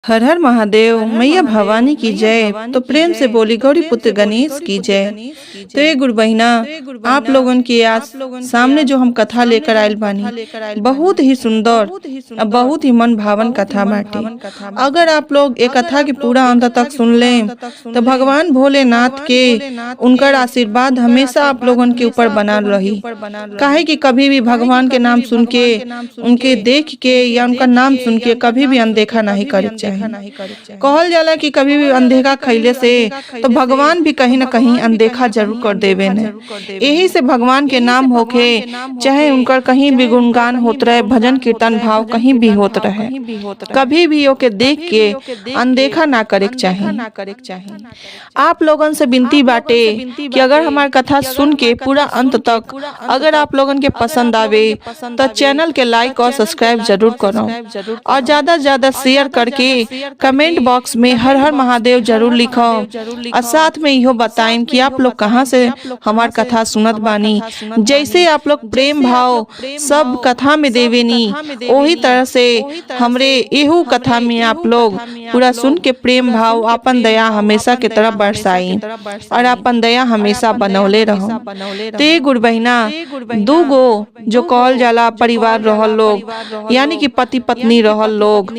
हर हर महादेव मैया भवानी की जय। तो प्रेम से बोली गौरी पुत्र गणेश की जय। तो ये गुरु बहिना, आप लोगन की आज सामने जो हम कथा लेकर आयल बानी बहुत ही सुंदर और बहुत ही मन भावन कथा बाटे। अगर आप लोग एक कथा के पूरा अंत तक सुन लें तो भगवान भोलेनाथ के उनका आशीर्वाद हमेशा आप लोगन के ऊपर बना रही। काहे कि कभी भी भगवान के नाम सुन के, उनके देख के या उनका नाम सुन के कभी भी अनदेखा नहीं करे चाहिए। कहल जाला कि कभी भी अनदेखा खैले से तो भगवान भी कहीं ना कहीं अनदेखा जरूर कर देवे ने। यही से भगवान के नाम होके चाहे उनकर कहीं भी गुणगान होत रहे, भजन कीर्तन भाव कहीं भी होत रहे, कभी भी ओके देख के अनदेखा ना करे चाहिए। आप लोगन से विनती बाटे कि अगर हमारी कथा सुन के पूरा अंत तक अगर आप लोगन के पसंद आवे तो चैनल के लाइक और सब्सक्राइब जरूर करो और ज्यादा से ज्यादा शेयर करके कमेंट बॉक्स में हर हर महादेव जरूर लिखो और साथ में इहो बताएं कि आप लोग कहाँ से हमार कथा सुनत बानी। जैसे आप लोग प्रेम भाव सब कथा में देवेनी वही तरह से हमरे एहू कथा में आप लोग पूरा सुन के प्रेम भाव अपन दया हमेशा के तरफ बरसाई और अपन दया हमेशा बनौले रहो। ते गुरु बहिना, दू गो जो कहल जाला परिवार रहल लोग, यानी कि पति पत्नी रहल लोग,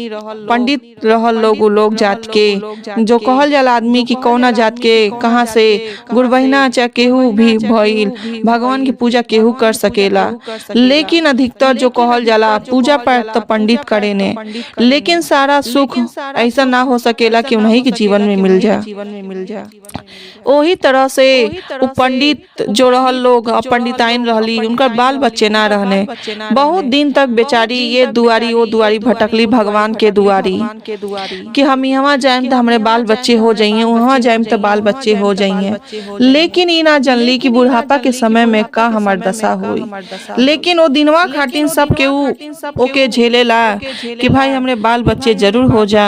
पंडित रहल लोग, लोग जात के जो कहल जाला आदमी की कौना जात के कहाँ से गुरु बहिना चाहे केहू भी भइल भगवान की पूजा केहू कर सकेला। लेकिन अधिकतर जो कहल जाला पूजा पाठ तो पंडित करे ने, लेकिन सारा सुख ऐसा ना हो सकेला कि उन्हीं के जीवन में मिल जा। वही तरह से वो पंडित जो रहल लोग पंडिताइन रहली, उनका बाल बच्चे ना रहने, बहुत दिन तक बेचारी ये दुआरी वो दुआरी भटकली भगवान के दुआरी कि हम यहाँ जाए तो हमारे बाल बच्चे हो जाइए, वहाँ जाए तो बाल बच्चे हो जाइए। लेकिन ये ना जानली कि बुढ़ापा के समय में का हमार दशा हुई। लेकिन वो दिनवा खाटिन सब के ओके झेलेला कि भाई हमरे बाल बच्चे जरूर हो जा,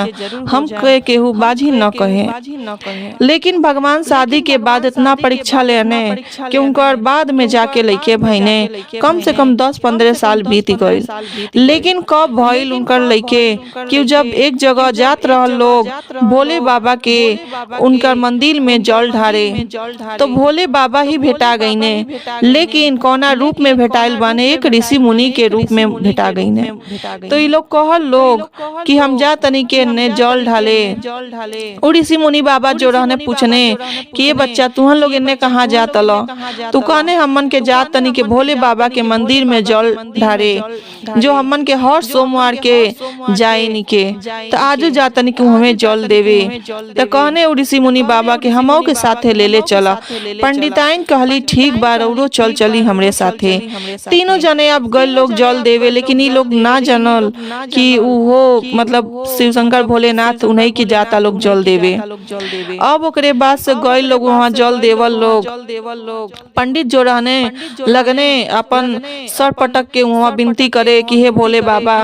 हम केहू बाजी न कहे। लेकिन भगवान शादी के बाद इतना परीक्षा लेने कि उनकर बाद में जाके लइके भइने कम से कम 10-15 साल बीत गए। लेकिन कब भइल उनकर लइके कि जब एक जगह जात रहल लोग भोले बाबा के उनकर मंदिर में जल ढारे तो भोले बाबा ही भेटा गई ने। लेकिन कौना रूप में भेटाइल बाने, एक ऋषि मुनि के रूप में भेटा गई ने। तो ये लोग कहल लोग कि हम जा तनी के ने जल ढाले। और ऋषि मुनि बाबा जो रहने पूछने कि ये बच्चा तुहन लोग इन्ने कहाँ जात लो, तू कहने हमन के जात तनी के भोले बाबा के मंदिर में जल ढारे जो हमन के हर सोमवार के जाए निके, तो आज जातन कि हमें जल देवे। तो कहने ऋषि मुनि बाबा के हमो के साथे ले चला। पंडिताइन कहली ठीक बा रउरो चल चली हमरे साथे। तीनों जने अब गए लोग जल देवे, लेकिन ये लोग ना जानल कि वो मतलब शिव शंकर भोलेनाथ उन्हीं की जाता लोग जल देवे। अब ओकरे बाद से गए लोग वहाँ जल देवल लोग। पंडित जो रहने लगने अपन सर पटक के वहाँ विनती करे कि हे भोले बाबा,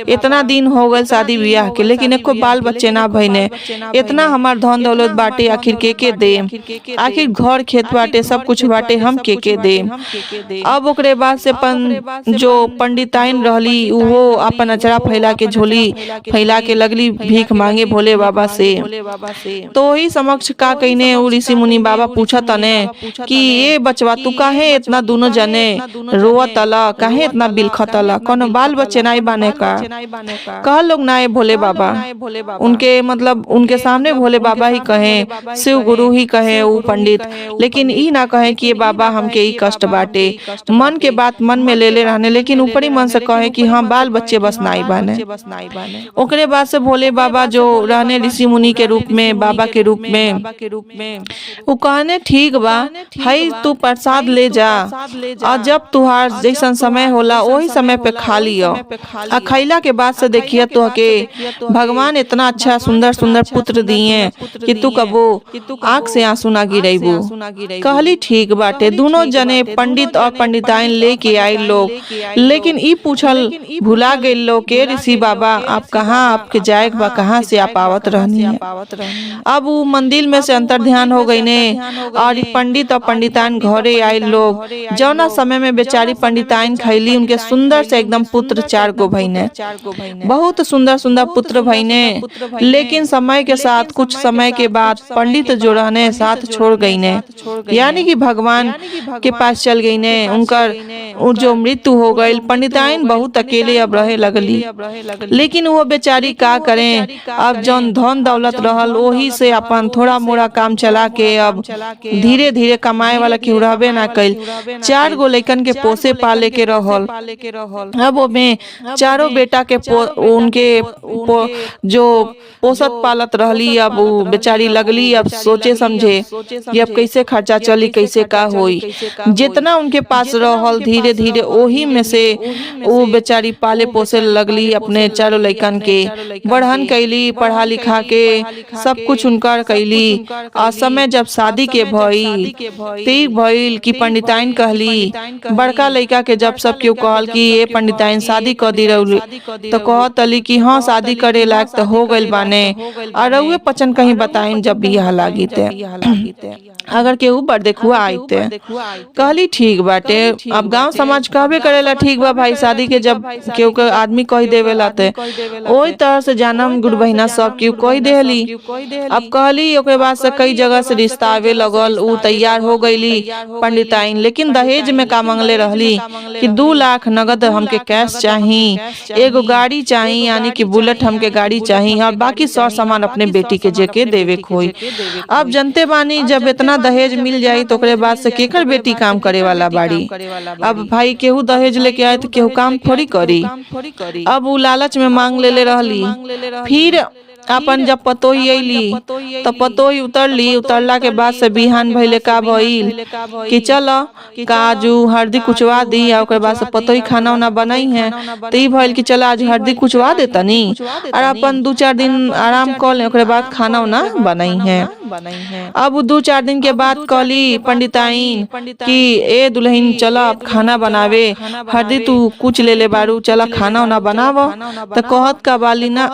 इतना दिन हो गए शादी ब्याह के लेकिन एको बाल बच्चे ना भइने, इतना हमार धन दौलत बाटे आखिर के दे, आखिर घर खेत बाटे सब कुछ बाटे हम के दे। अब ओकरे बाद से जो पंडिताइन रहली वो अपन अचरा फैला के झोली फैला के लगली भीख मांगे भोले बाबा से। तो वही समक्ष का कहीने ऋषि मुनि बाबा पूछा तने कि ये बचवा तू काहे इतना दोनों जने रोवत अला, काहे इतना बिलखत अला, कोनो बाल बच्चे नहीं बाने का? कह लोग ना भोले बाबा उनके मतलब उनके सामने भोले बाबा ही कहे, शिव गुरु ही कहे वो पंडित, लेकिन ई ना कहे कि ये बाबा हमके ई कष्ट बाटे। मन के बात मन में ले रहने, लेकिन ऊपरी मन से कहे कि हाँ बाल बच्चे बस नाई बाने। ओकरे बाद से भोले बाबा जो रहने ऋषि मुनि के रूप में, बाबा के रूप में वो कहने ठीक बा हई तू प्रसाद ले जा और जब तुहार जैसन समय होला वही समय पे खा लियो। खैला के बाद से देखिए तो के भगवान इतना अच्छा सुंदर सुंदर पुत्र दिए कि तू कबो आँख से आंसू ना गिरेबू। कहली ठीक बाटे। दोनों जने पंडित और पंडिताइन लेके आए लोग, लेकिन ई पूछल भुला गए लोग के ऋषि बाबा आप कहाँ, आपके जायक बा कहाँ वहाँ से आप आवत रहनी है। अब वो मंदिर में से अंतर ध्यान हो गई ने और ई पंडित और पंडिताइन घरे आए लोग। जौना समय में बेचारी पंडिताइन खैली उनके सुंदर से एकदम पुत्र 4 गो भईने, बहुत सुंदर सुंदर पुत्र भईने। लेकिन समय के साथ कुछ समय के बाद पंडित जो रहने साथ छोड़ गई ने, यानी कि भगवान के पास चल गई ने। उनकर जो मृत्यु हो गई, पंडिताइन बहुत अकेले अब रहे लगली। लेकिन वो बेचारी का करें, अब जौन धन दौलत रहल वही से अपन थोड़ा मोड़ा काम चला के अब धीरे धीरे कमाए वाला केहू रहबे ना कइल। 4 गो लइकन के पोसे पाले के रहल। अब ओमे चारों बेटा के जो पोसत पालत रहली, अब वो बेचारी लगली अब सोचे समझे कि अब कैसे खर्चा चली, कैसे का होई। जितना उनके पास रहल धीरे धीरे ओही में से वो बेचारी पाले पोसे लगली अपने चारों लइकन के। बढ़न कैली, पढ़ा लिखा के सब कुछ उनकर कैली। और समय जब शादी के भइल ठीक भइल कि पंडिताइन कहली बड़का लइका के, जब सब केहू कहल कि ये पंडिताइन शादी कर दी रउली, तो कहतली कि हाँ शादी करे लायक तो हो गइल बाने, और रउए पचन कहीं बताइन जब बियाह लागी ते अगर केहू बड़ देखुआ आईते। कहली ठीक बाटे। अब गांव समाज कहबे करेला ठीक बा भाई, शादी के जब केहू के आदमी कह देवेला ते ओही तरह से जानम गुड़ बहिना सब केहू कह देली। अब कहली ओके बाद से कई जगह से रिश्ता आवे लगल। ऊ तैयार हो गईली पंडिताइन, लेकिन दहेज में का मांगले रहली कि 2 लाख नगद हमके कैश चाहिए, एगो गाड़ी चाहिए यानी कि बुलेट हमके गाड़ी चाहिए, और बाकी सर सामान अपने बेटी के जेके देवे खोई। अब जनते बानी जब इतना दहेज मिल जाई तो ओकरे बाद से केकर बेटी काम करे वाला बाड़ी। अब भाई केहू दहेज लेके आए तो केहू काम थोड़ी करी। अब उ लालच में मांग लेले रहली। फिर अपन जब पतोही अइली तो पतोही उतरली। उतरला के बाद से बिहान भइले का भइल कि चल काजू हल्दी कुचवा दी, और ओकरे बाद से पतोही खाना उना बनाई है। तो ई भइल कि चल आज हल्दी कुचवा देतनी और अपन 2-4 दिन आराम कर ले, ओकरे बाद खाना उना बनाई है। अब 2-4 दिन के बाद कहली पंडिताइन कि ए दुल्हन चल अब खाना बनावे, हल्दी तू कुछ ले ले बारू, चल खाना उना बनाव। तो कहत का बाली ना,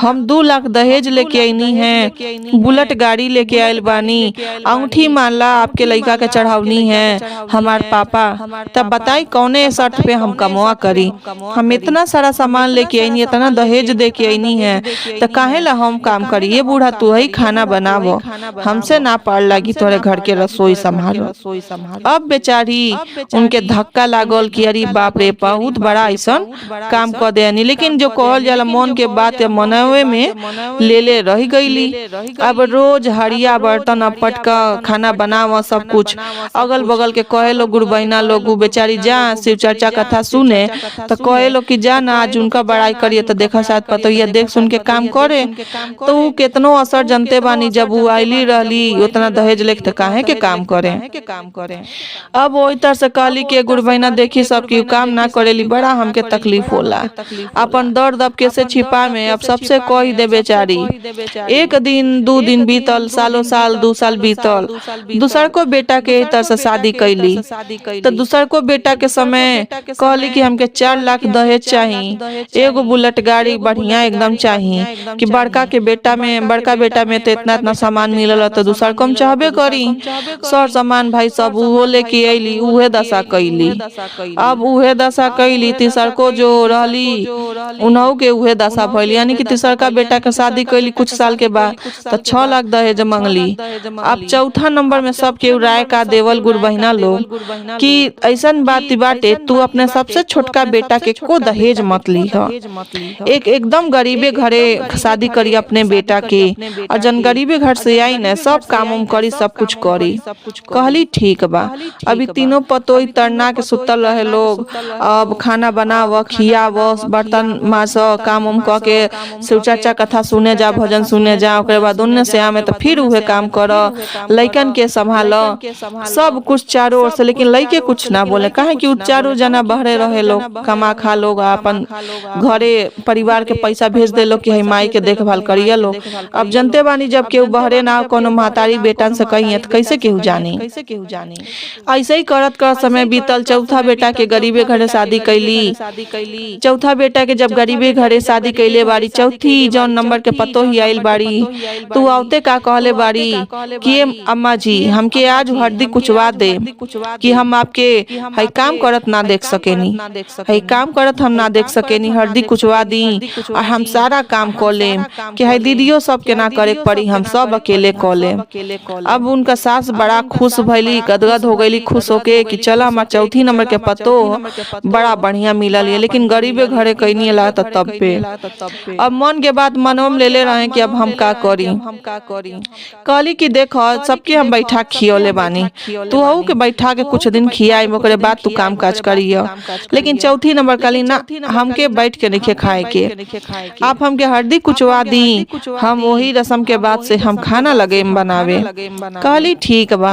हम 2 लाख दहेज लेके आईनी है, बुलेट गाड़ी लेके आयल बानी, अंगूठी माला आपके लड़का के चढ़ावनी है हमार पापा। तब बताई कौने शर्त पे हम कमवा करी? हम इतना सारा सामान लेके आईनी, इतना दहेज दे के आईनी है, तो काहे ला हम काम करी? ये बूढ़ा तू ही खाना बनावो, हमसे ना पार लगी तोरे घर के रसोई संभालो। अब बेचारी उनके धक्का लागल कि अरे बाप रे बहुत बड़ा ऐसा काम कर देनी। लेकिन जो कहल जाला मन के बात मनवे में ले रह गईली। अब रोज हड़िया बर्तन अपट का खाना बनावा सब कुछ। अगल बगल के कहे लोग गुरु बहिना लोग बेचारी जा शिव चर्चा कथा सुने तो कहे लोग कि जा ना आज उनका बड़ाई करिए तो देखा शायद पतो ये देख सुन के काम करे। तो वो कितनो असर जनते बानी, जब वो आईली रहली उतना दहेज लेके तो काहे के काम करे। अब वही तरह से कहली कि गुरु बहिना देखी सब की काम ना करेली, बड़ा हमके तकलीफ होला, अपन दर्द अब कैसे छिपा में। अब सबसे कही दे बेचारी। 1 दिन 2 दिन बीतल, सालों साल 2 साल बीतल। दूसर को बेटा के तरह से शादी कैली। तो दूसर को बेटा के समय कहली कि हमके 4 लाख दहेज चाहिए, एगो बुलेट गाड़ी बढ़िया एकदम चाहिए कि बड़का बेटा में तो इतना सामान मिलल तो दूसर को हम चाहबे करी। सर सामान भाई सब वो लेके अइली, उहे दशा कैली। अब उहे दशा कैली। तीसर को जो रहली उन्हों के उहे दशा भइल, यानी कि तीसर का बेटा के शादी कैली कुछ साल के बाद तो 6 लाख दहेज मांगली। अब चौथा नंबर में सब के राय का देवल गुरु बहिना लोग कि ऐसा बात बाटे तू अपने सबसे छोटका बेटा के को दहेज मत ली है। एकदम गरीबे घरे शादी करी अपने बेटा के, और जन गरीबे घर से आई न सब काम उम करी सब कुछ करी। कहली ठीक बा। अभी तीनों पतोई तरना के सुतल रहे लोग। अब खाना बनाव खियाव बर्तन मास काम उम क के शिव चर्चा कथा सुने जा भजन सुने जा। ओकरे बाद उन्ने से आमे तो फिर उहे काम कर, लइकन के संभाल सब कुछ चारों ओर से। लेकिन लइके कुछ ना बोले, काहे कि चारों जना बहरे रहे लोग, कमा खा लोग अपन घरे परिवार के पैसा भेज दे लोग कि माई के देखभाल करिए लोग। अब जनते बानी जब केहू बहरे ना कोनो महतारी बेटन से कही तो कैसे केहू जानी। ऐसे ही करत कर समय बीतल। चौथा बेटा के गरीबे घरे शादी कैली। चौथा बेटा के जब गरीबे घरे शादी कैले बारी, चौथी जौन नंबर के पतो ही आइल बाड़ी। तू आवते का कहले बाड़ी कि अम्मा जी हमके आज हरदी कुचवा दे कि हम आपके हई काम करत ना देख सकेनी, हई काम करत हम ना देख सकेनी, हरदी कुचवा दी और हम सारा काम कर लेम कि हई दीदियों सब के ना करे पड़ी, हम सब अकेले कर लेम। अब उनका सास बड़ा खुश भइली, गदगद हो गईली खुश होके कि चला हमार चौथी नंबर के पतो बड़ा बढ़िया मिलल है, लेकिन गरीबे घरे कहीं ला तब पे। अब मन के बात मनों में ले रहे कि अब हम का करी। कहली कि देखो सबके हम बैठा खियोले बानी, तू हऊ के बैठा के कुछ दिन खियाई, ओकरे बाद तू काम काज करियो। लेकिन चौथी नंबर कहली ना हमके बैठ के नहीं खाए के, आप हमके हरदी कुचवा दी, हम वही रस्म के बाद से हम खाना लगे बनावे। कहली ठीक बा।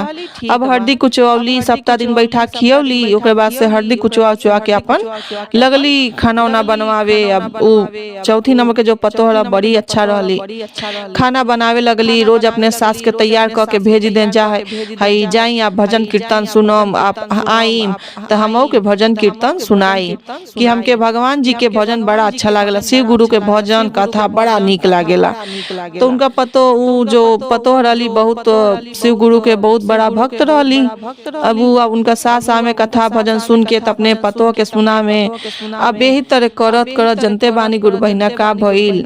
अब हरदी कुचवली, सप्ताह दिन बैठा खियौली, ओकरे बाद से हरदी कुचवा उचवा के अपन लगली खाना उना बनवावे। अब उ चौथी नंबर के जो पतो हला बड़ी अच्छा रहली, खाना बनावे लगली। रोज अपने सास के तैयार क के भेज दे जा हई जाई आप भजन कीर्तन सुनम, आप आईम तो हमहू के भजन कीर्तन सुनाई कि हमके भगवान जी के भजन बड़ा अच्छा लागेला, शिव गुरु के भजन कथा बड़ा नीक लागेला। तो उनका पतो उ जो पतो रहली बहुत शिव गुरु के बहुत बड़ा भक्त रहली। अब उनका सास आमे कथा भजन सुन के अपने पतो के सुना में अब यही तरह करत करत जनते बानी गुरु बहिना का भइल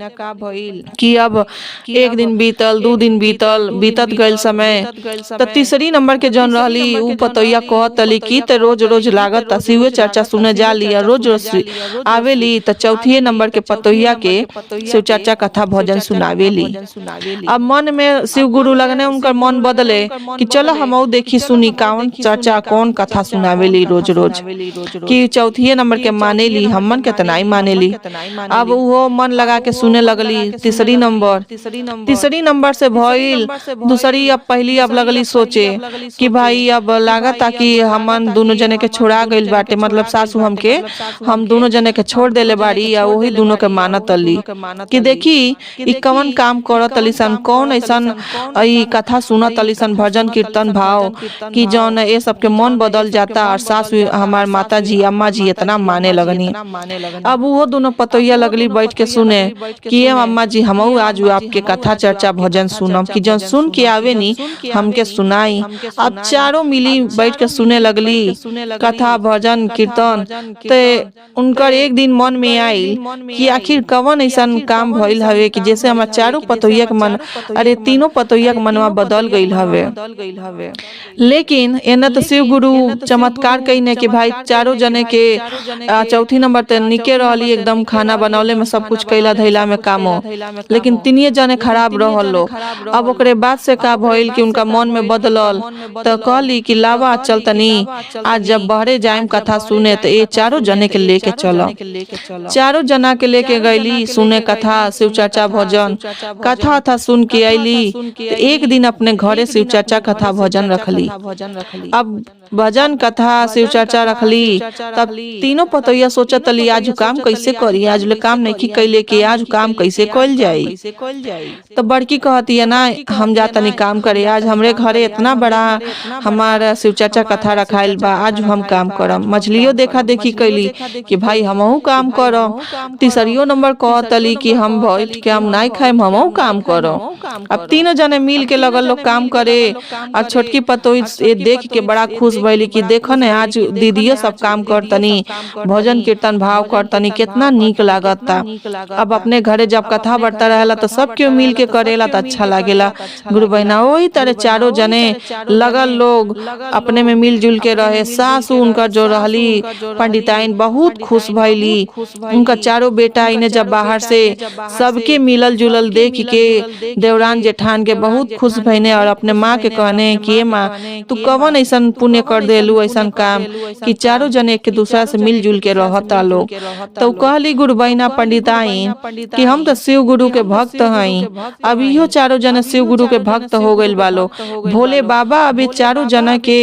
कि अब एक दिन बीतल, दू दिन बीतल, बीतत गइल समय तो तीसरी नंबर के जन रहली उ पतोया कहतली कि ते रोज रोज लागत शिव चर्चा सुने जा लिया, रोज रोज आवेली तो चौथी नंबर के पतोया के शिव चर्चा कथा भजन सुनावेली। अब मन में शिव गुरु लगने उनका मन बदले कि चलो हम देखी सुनी कौन चर्चा कौन कथा सुनावेली रोज रोज, कि चौथी नंबर के मानेली, हमन के तनाई मानेली। अब वो मन लगा के सुने लगली। तीसरी नंबर से भइल दूसरी, अब पहली अब लगली सोचे कि भाई अब लागत कि हमन दोनों जने के छोड़ा गइल बाटे, मतलब सासू हमके हम दोनों जने के छोड़ देले बाड़ी या वही दोनों के मानत अली कि देखी ई कवन काम करत अलीसन, कौन ऐसन ई कथा सुनत अलीसन भजन कीर्तन भाव कि जौन ये सबके मन बदल जाता और सासू हमार माता जी अम्मा जी इतना माने लगनी। अब वो दोनों पतोया लगली बैठ के सुने कि ये अम्मा जी हमहू आज आपके कथा चर्चा भजन सुनम कि जौन सुन के आवे नी हमके सुनाई। अब चारों मिली बैठ के सुने लगली कथा भजन कीर्तन। ते उनकर एक दिन मन में आई कि आखिर कवन ऐसा काम भइल हवे कि जैसे हमार चारों पतोया के मन, अरे तीनों पतोया के मनवा बदल गइल हवे। लेकिन एना तो शिव गुरु चमत्कार कईने कि भाई चारों जने के चौथी नंबर ते निके रहली, एकदम खाना बनौले में सब कुछ कैला धैला में कामो, लेकिन तीनिए जने खराब रहल लो। अब ओकरे बाद से का भइल कि उनका मन में बदलल तो कहली कि लावा चल तनी आज जब बहरे जाएम कथा सुने तो ये चारों जने के लेके चलो। चारों जना के लेके गईली सुने कथा शिव चर्चा भजन, कथा था सुन के आईली तो एक दिन अपने घरे शिव चर्चा कथा भजन रखली। अब भजन कथा शिव चर्चा रखली तब तीनों पतोया सोचत ली आज काम कैसे करी, आज ले काम नहीं कैले कि आज काम कैसे कल जाई। तो बड़की कहती है ना हम जा तनी काम करे, आज हमरे घरे इतना बड़ा हमारा शिव चर्चा कथा रखाइल बा, आज हम काम करम। मछलियों देखा देखी कैली कि भाई हमहू काम करम। तीसरियो नंबर कहतली कि हम बैठ के हम नहीं खाएम हमहू काम करम। अब तीनों जने मिल के लगल लोग काम करे और छोटकी पतोई ये देख के बड़ा खुश भइली कि देखो न आज दीदियों सब काम करतनी, भजन कीर्तन भाव करतनी, कितना नीक लागता। अब अपने घरे जब कथा बढ़ता रहेला तो सब क्यों मिल के करेला तो अच्छा लागेला। गुरु बहना वही तरह चारों जने लगल लोग अपने में मिलजुल के रहे। सासू उनका जो रहली पंडिताइन बहुत खुश भइली। उनका चारों बेटा इन्हें जब बाहर से सबके मिलल जुलल देख के देवरान जेठान के बहुत खुश भइने और अपने माँ के कहने कि माँ तू कवन ऐसा पुण्य कर देलू ऐसा काम कि चारों जने एक दूसरा से मिलजुल के रहता लोग। तो कहली गुरु बहना पंडिताइन कि हम तो शिव गुरु के भक्त हई। अब इहो चारों जने शिव गुरु के भक्त हो गइल बालो। भोले बाबा अभी चारों जना के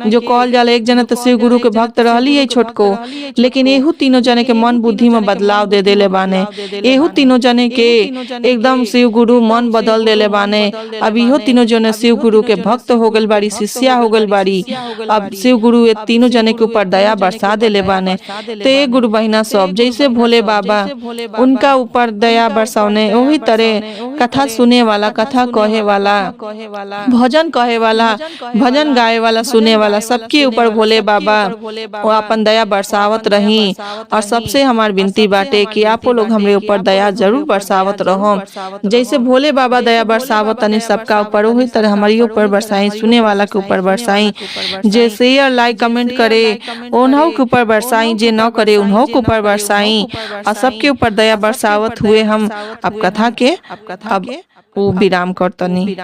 जो कहल जाला, एक जना तो शिव गुरु के भक्त रहली है छोटको, लेकिन एहू तीनों जने के मन बुद्धि में बदलाव दे देले बाने। एहू तीनों जने के एकदम शिव गुरु मन बदल बदल देले बाने। अब इहो तीनों जने शिव गुरु के भक्त हो गल बाड़ी, शिष्या हो गल बाड़ी। अब शिव गुरु ये तीनों जने के ऊपर दया बरसा देले बाने। तो ये गुरु बहिना सब जैसे भोले बाबा उनका ऊपर दया बरसाउने, वही तरह कथा सुने वाला, कथा कहे वाला, भजन कहे वाला, भजन गाए वाला, सुने वाला, सबके ऊपर भोले बाबा वो अपन दया बरसावत रही। और सबसे हमार विनती बाटे कि आपो लोग हमरे ऊपर दया जरूर बरसावत रहो। जैसे भोले बाबा दया बरसावत तनी सबका ऊपर, वही तरह हमारे ऊपर बरसाई, सुने वाला के ऊपर बरसाई। जे शेयर लाइक कमेंट करे उन्हों के ऊपर बरसाई, जे न करे उन्हों के ऊपर बरसाई। और सबके ऊपर दया बरसावत हुए हम अब कथा के अब वो विराम करतनी।